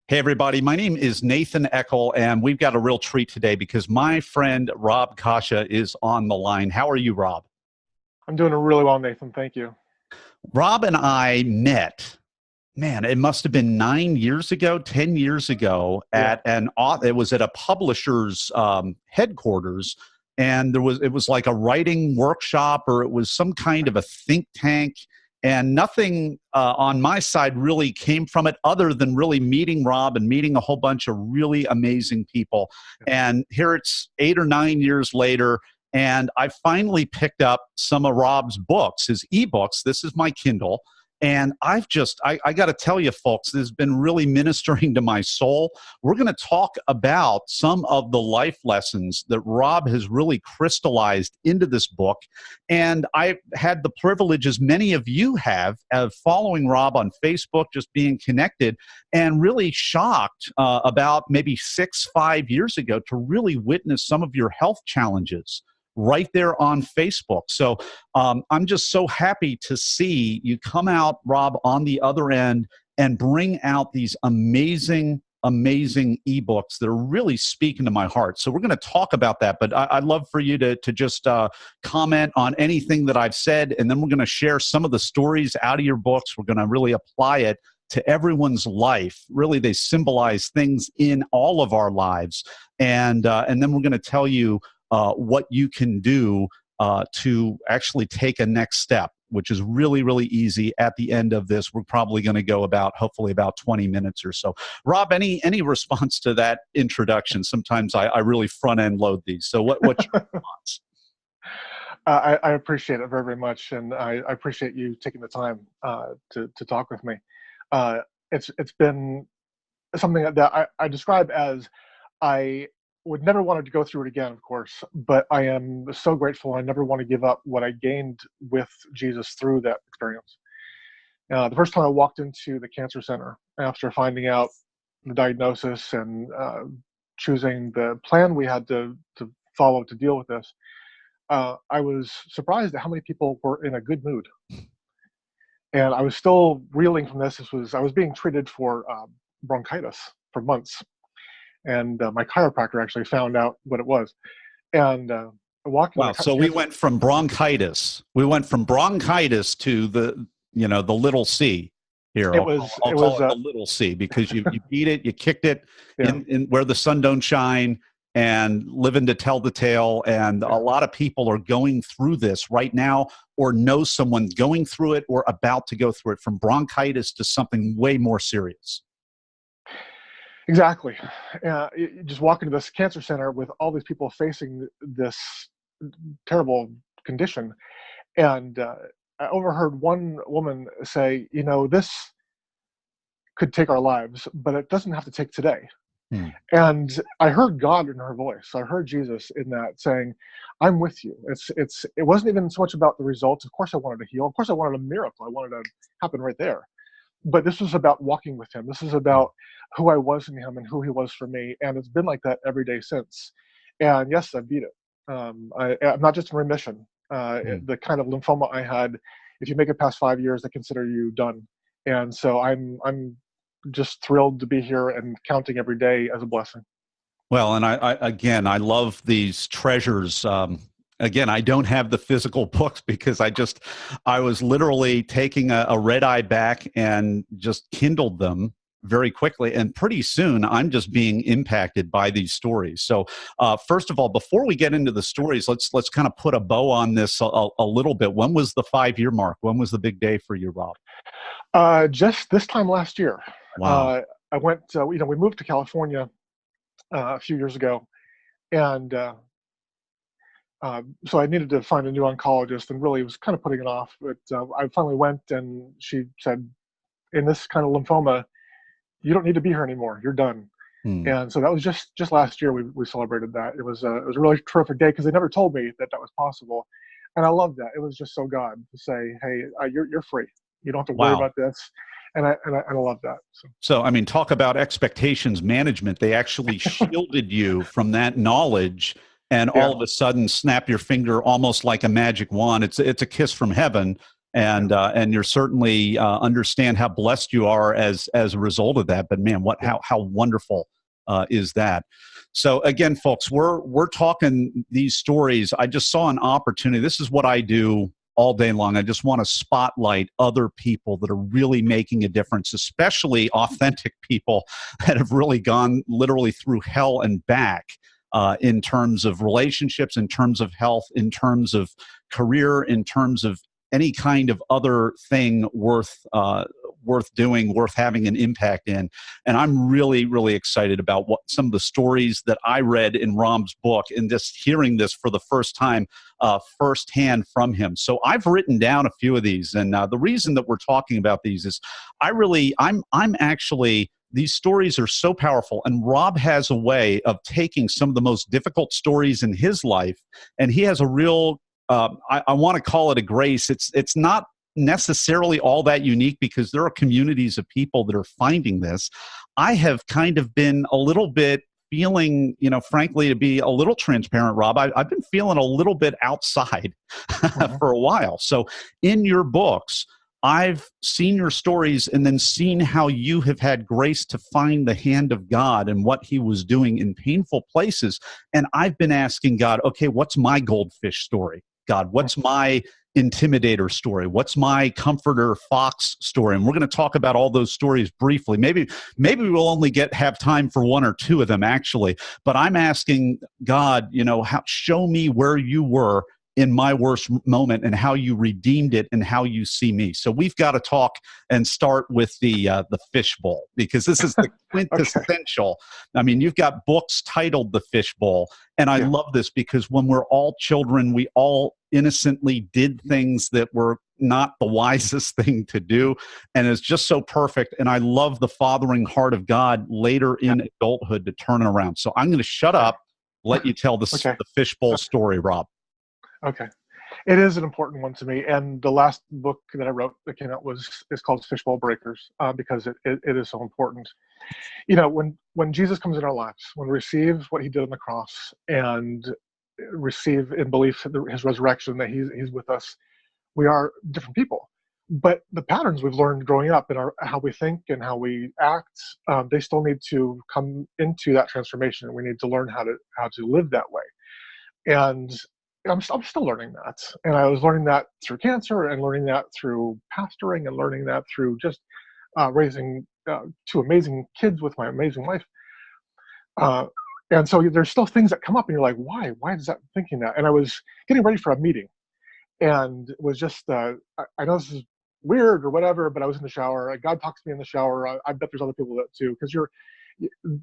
Hey, everybody. My name is Nathan Eckel, and we've got a real treat today because my friend Rob Coscia is on the line. How are you, Rob? I'm doing really well, Nathan. Thank you. Rob and I met, man, it must have been 9 years ago, 10 years ago Yeah. it was at a publisher's headquarters. And it was like a writing workshop, or it was some kind of a think tank. And nothing on my side really came from it other than really meeting Rob and meeting a whole bunch of really amazing people. And here it's 8 or 9 years later, and I finally picked up some of Rob's books, his ebooks. This is my Kindle. And I got to tell you, folks, this has been really ministering to my soul. We're going to talk about some of the life lessons that Rob has really crystallized into this book. And I've had the privilege, as many of you have, of following Rob on Facebook, just being connected, and really shocked about maybe 5 years ago to really witness some of your health challenges right there on Facebook. So I'm just so happy to see you come out, Rob, on the other end and bring out these amazing ebooks that are really speaking to my heart. So we're going to talk about that, but I'd love for you to just comment on anything that I've said, and then we're going to share some of the stories out of your books. We're going to really apply it to everyone's life. Really, they symbolize things in all of our lives, and then we're going to tell you what you can do to actually take a next step, which is really, really easy. At the end of this, we're probably going to go hopefully about 20 minutes or so. Rob, any response to that introduction? Sometimes I really front end load these. So what's your response? I appreciate it very, very much, and I appreciate you taking the time to talk with me. It's been something that I describe as I would never want to go through it again, of course, but I am so grateful. I never want to give up what I gained with Jesus through that experience. The first time I walked into the cancer center after finding out the diagnosis and choosing the plan we had to follow to deal with this, I was surprised at how many people were in a good mood. And I was still reeling from this. I was being treated for bronchitis for months. And my chiropractor actually found out what it was. And walking. Wow! So we went from bronchitis. To the little C here. It I'll call it the little C, because you beat it, you kicked it in where the sun don't shine, and living to tell the tale. And a lot of people are going through this right now, or know someone going through it or about to go through it, from bronchitis to something way more serious. Exactly. You just walk into this cancer center with all these people facing this terrible condition. And I overheard one woman say, this could take our lives, but it doesn't have to take today. And I heard God in her voice. I heard Jesus in that saying, I'm with you. It wasn't even so much about the results. Of course I wanted to heal. Of course I wanted a miracle. I wanted it to happen right there. But this was about walking with him. This is about who I was in him and who he was for me. And it's been like that every day since. And yes, I beat it. I'm not just in remission. The kind of lymphoma I had, if you make it past 5 years, they consider you done. And so I'm just thrilled to be here and counting every day as a blessing. Well, and I love these treasures. Again, I don't have the physical books because I was literally taking a red eye back and just kindled them very quickly. And pretty soon I'm just being impacted by these stories. So first of all, before we get into the stories, let's kind of put a bow on this a little bit. When was the 5-year mark? When was the big day for you, Rob? Just this time last year. Wow. I went, we moved to California a few years ago, and so I needed to find a new oncologist, and really was kind of putting it off. But I finally went, and she said, in this kind of lymphoma, you don't need to be here anymore. You're done. And so that was just last year we celebrated that. It was a really terrific day because they never told me that was possible. And I loved that. It was just so God to say, hey, you're free. You don't have to worry about this. And I love that. So, I mean, talk about expectations management. They actually shielded you from that knowledge, and all of a sudden snap your finger almost like a magic wand. It's a kiss from heaven. And you're certainly understand how blessed you are as a result of that. But man, how wonderful is that? So again, folks, we're talking these stories. I just saw an opportunity. This is what I do all day long. I just want to spotlight other people that are really making a difference, especially authentic people that have really gone literally through hell and back in terms of relationships, in terms of health, in terms of career, in terms of any kind of other thing worth doing, worth having an impact in. And I'm really, really excited about what some of the stories that I read in Rob's book, and just hearing this for the first time firsthand from him. So I've written down a few of these, and the reason that we're talking about these is I'm actually. These stories are so powerful, and Rob has a way of taking some of the most difficult stories in his life, and he has a real I want to call it a grace. It's not necessarily all that unique, because there are communities of people that are finding this. I have kind of been a little bit feeling, frankly, to be a little transparent, Rob, I've been feeling a little bit outside for a while. So in your books, I've seen your stories and then seen how you have had grace to find the hand of God and what he was doing in painful places. And I've been asking God, okay, what's my goldfish story? God, what's my intimidator story? What's my comforter fox story? And we're going to talk about all those stories briefly. Maybe we'll only have time for one or two of them, actually. But I'm asking God, show me where you were in my worst moment and how you redeemed it and how you see me. So we've got to talk and start with the fishbowl, because this is the quintessential. Okay. I mean, you've got books titled The Fishbowl, and I love this because when we're all children, we all innocently did things that were not the wisest thing to do, and it's just so perfect. And I love the fathering heart of God later in adulthood to turn it around. So I'm going to shut up, let you tell the fishbowl story, Rob. Okay. It is an important one to me. And the last book that I wrote that came out is called Fishbowl Breakers, because it is so important. When Jesus comes in our lives, when we receive what he did on the cross and receive in belief his resurrection, that he's with us, we are different people. But the patterns we've learned growing up and how we think and how we act, they still need to come into that transformation. We need to learn how to live that way. And I'm still learning that. And I was learning that through cancer, and learning that through pastoring, and learning that through just raising two amazing kids with my amazing wife. And so there's still things that come up and you're like, why is that thinking that? And I was getting ready for a meeting, and it was just, I know this is weird or whatever, but I was in the shower. God talks to me in the shower. I bet there's other people that too, because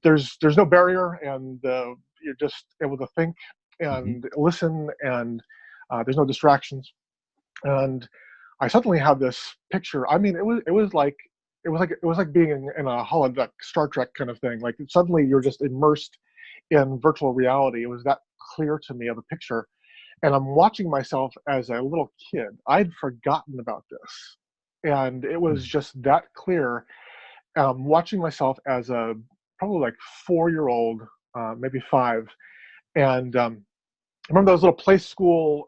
there's no barrier, and you're just able to think and listen, and there's no distractions. And I suddenly had this picture. I mean, it was like being in a holodeck, Star Trek kind of thing. Like suddenly you're just immersed in virtual reality. It was that clear to me of a picture, and I'm watching myself as a little kid. I'd forgotten about this, and it was just that clear. Watching myself as a probably like 4-year-old, maybe 5, and I remember those little play school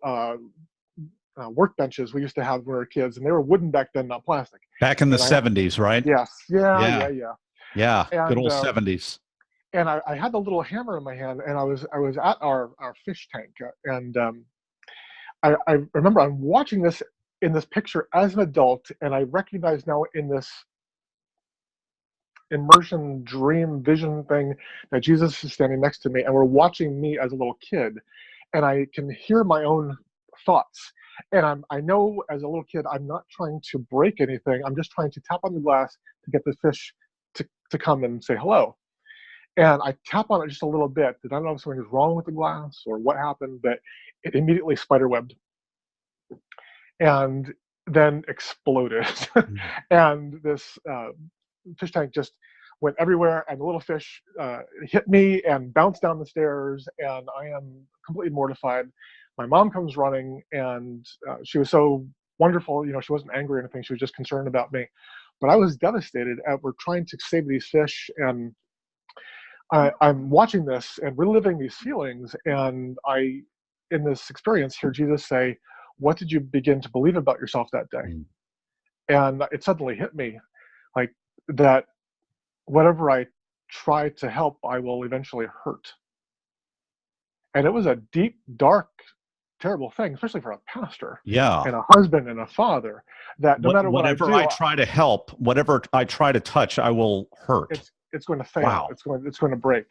workbenches we used to have when we were kids, and they were wooden back then, not plastic. Back in the 70s, right? Yes. Yeah. And, good old 70s. And I had the little hammer in my hand, and I was at our fish tank, and I remember I'm watching this in this picture as an adult, and I recognize now in this immersion dream vision thing that Jesus is standing next to me, and we're watching me as a little kid, and I can hear my own thoughts. And I know as a little kid, I'm not trying to break anything. I'm just trying to tap on the glass to get the fish to come and say hello. And I tap on it just a little bit. I don't know if something was wrong with the glass or what happened, but it immediately spiderwebbed and then exploded. And this fish tank just went everywhere, and the little fish hit me and bounced down the stairs, and I am completely mortified. My mom comes running, and she was so wonderful. She wasn't angry or anything. She was just concerned about me. But I was devastated. We're trying to save these fish, and I'm watching this and reliving these feelings, and I, in this experience, hear Jesus say, what did you begin to believe about yourself that day? Mm. And it suddenly hit me, like, that whatever I try to help, I will eventually hurt. And it was a deep, dark, terrible thing, especially for a pastor Yeah. and a husband and a father, that no matter what I Whatever I do, try to help, whatever I try to touch, I will hurt. it's going to fail. Wow. It's going to break.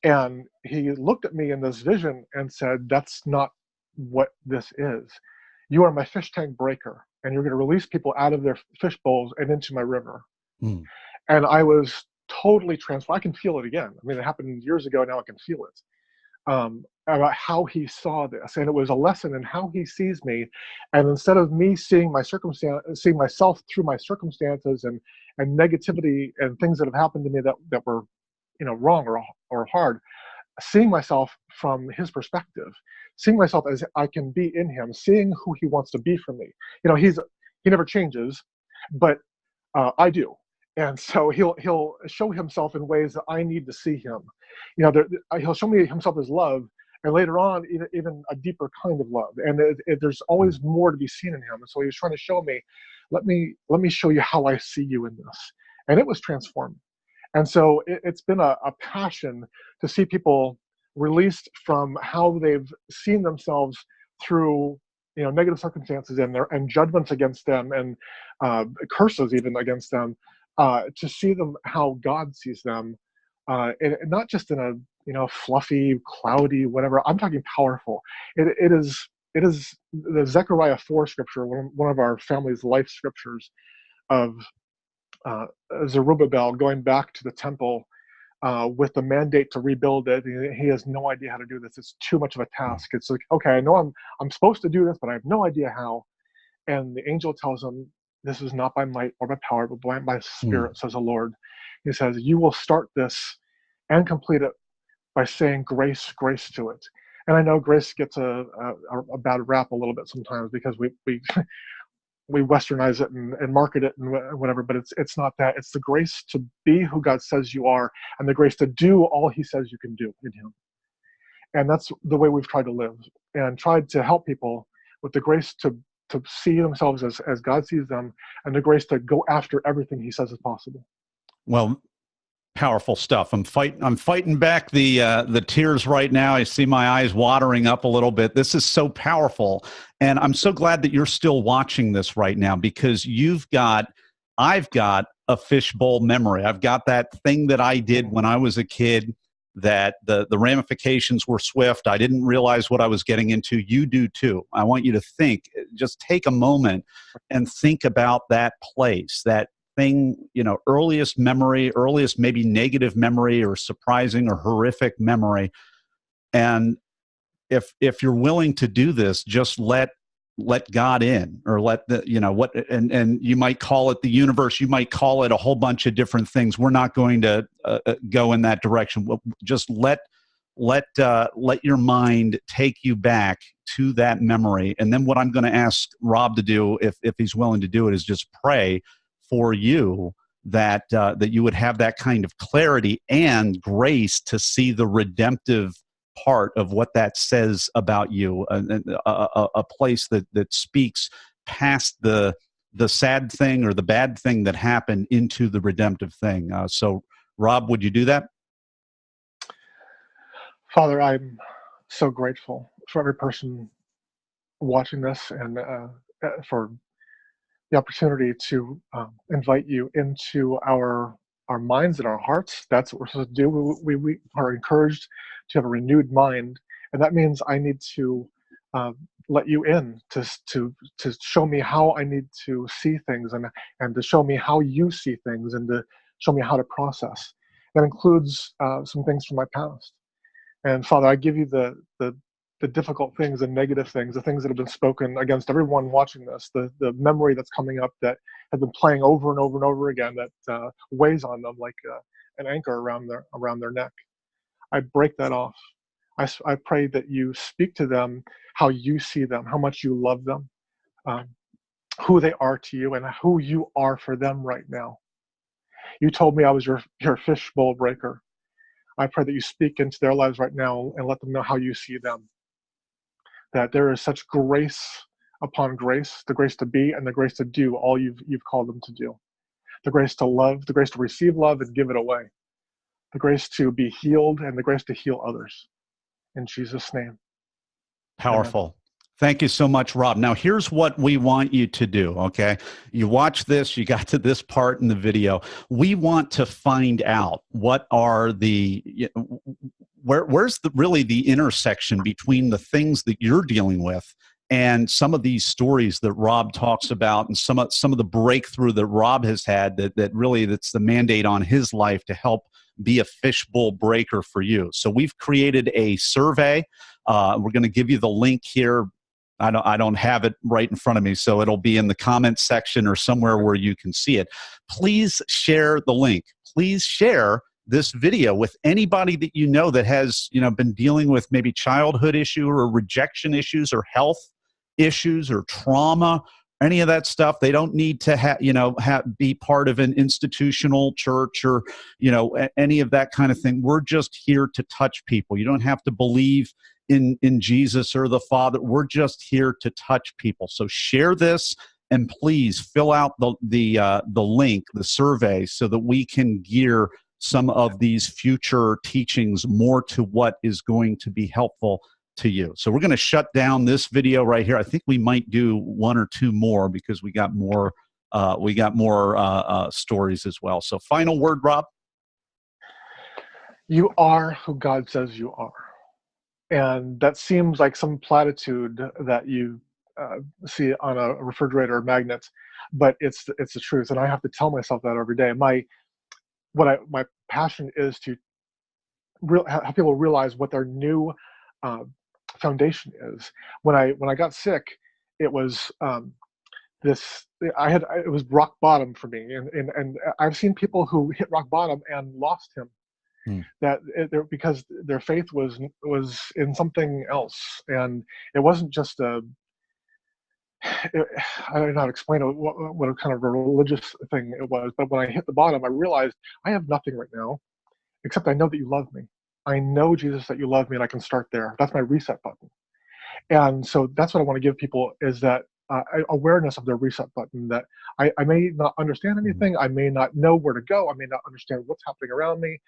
And he looked at me in this vision and said, "That's not what this is. You are my fish tank breaker, and you're going to release people out of their fish bowls and into my river." Mm. And I was totally transformed. I can feel it again. I mean, it happened years ago. Now I can feel it. About how he saw this, and it was a lesson in how he sees me. And instead of me seeing seeing myself through my circumstances and negativity and things that have happened to me that were, wrong or hard, seeing myself from his perspective, seeing myself as I can be in him, seeing who he wants to be for me. He never changes, but I do. And so he'll show himself in ways that I need to see him. He'll show me himself as love, and later on, even a deeper kind of love. And there's always more to be seen in him. And so he was trying to show me, let me show you how I see you in this. And it was transforming. And so it's been a passion to see people released from how they've seen themselves through negative circumstances and judgments against them, and curses even against them, to see them how God sees them, and not just in a fluffy, cloudy, whatever. I'm talking powerful. It is the Zechariah 4 scripture, one of our family's life scriptures, of Zerubbabel going back to the temple with the mandate to rebuild it. He has no idea how to do this. It's too much of a task. It's like, okay, I know I'm supposed to do this, but I have no idea how. And the angel tells him, "This is not by might or by power, but by my spirit," says the Lord. He says, "You will start this and complete it by saying grace, grace to it." And I know grace gets a bad rap a little bit sometimes, because we we westernize it and market it and whatever, but it's not that. It's the grace to be who God says you are, and the grace to do all he says you can do in him. And that's the way we've tried to live, and tried to help people with the grace to see themselves as God sees them, and the grace to go after everything he says is possible. Well, powerful stuff. I'm fighting back the tears right now. I see my eyes watering up a little bit. This is so powerful, and I'm so glad that you're still watching this right now, because I've got a fishbowl memory. I've got that thing that I did when I was a kid, that the ramifications were swift. I didn't realize what I was getting into. You do too. I want you to just take a moment and think about that place, that thing, earliest memory, earliest maybe negative memory, or surprising or horrific memory. And if you're willing to do this, just let God in, or let and you might call it the universe, you might call it a whole bunch of different things. We're not going to go in that direction. Just let your mind take you back to that memory. And then what I'm going to ask Rob to do, if he's willing to do it, is just pray for you that you would have that kind of clarity and grace to see the redemptive part of what that says about you, a place that speaks past the sad thing or the bad thing that happened into the redemptive thing. So, Rob, would you do that? Father, I'm so grateful for every person watching this, and for the opportunity to invite you into our minds and our hearts. That's what we're supposed to do. We are encouraged to have a renewed mind, and that means I need to let you in to show me how I need to see things, and to show me how you see things, and to show me how to process. That includes some things from my past. And Father, I give you the difficult things, the negative things, the things that have been spoken against everyone watching this, the memory that's coming up that has been playing over and over and over again, that weighs on them like an anchor around their neck. I break that off. I pray that you speak to them how you see them, how much you love them, who they are to you, and who you are for them right now. You told me I was your fishbowl breaker. I pray that you speak into their lives right now and let them know how you see them. That there is such grace upon grace, the grace to be and the grace to do all you've called them to do. The grace to love, the grace to receive love and give it away. The grace to be healed and the grace to heal others. In Jesus' name. Powerful. Amen. Thank you so much, Rob. Now, here's what we want you to do, okay? You watch this, you got to this part in the video. We want to find out what are where's really the intersection between the things that you're dealing with and some of these stories that Rob talks about, and some of the breakthrough that Rob has had that's the mandate on his life to help be a fishbowl breaker for you. So we've created a survey. We're going to give you the link here. I don't have it right in front of me, so it'll be in the comments section or somewhere where you can see it. Please share the link. Please share this video with anybody that you know that has been dealing with maybe childhood issue or rejection issues or health issues or trauma, any of that stuff. They don't need to be part of an institutional church or any of that kind of thing. We're just here to touch people. You don't have to believe in Jesus or the Father. We're just here to touch people. So share this, and please fill out the link, the survey, so that we can gear some of these future teachings more to what is going to be helpful to you. So we're going to shut down this video right here. I think we might do one or two more because we got more stories as well. So final word, Rob. You are who God says you are. And that seems like some platitude that you see on a refrigerator or magnets, but it's the truth. And I have to tell myself that every day. My passion is to have people realize what their new foundation is. When I got sick, it was it was rock bottom for me, and I've seen people who hit rock bottom and lost him. Because their faith was in something else, and it wasn't just I don't know how to explain it, what kind of a religious thing it was. But when I hit the bottom, I realized I have nothing right now, except I know that you love me. I know, Jesus, that you love me, and I can start there. That's my reset button. And so that's what I want to give people, is that awareness of their reset button, that I may not understand anything. I may not know where to go. I may not understand what's happening around me.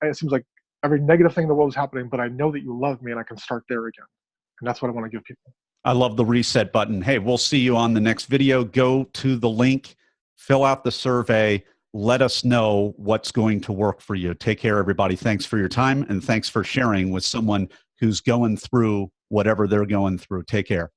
It seems like every negative thing in the world is happening, but I know that you love me and I can start there again. And that's what I want to give people. I love the reset button. Hey, we'll see you on the next video. Go to the link, fill out the survey, let us know what's going to work for you. Take care, everybody. Thanks for your time, and thanks for sharing with someone who's going through whatever they're going through. Take care.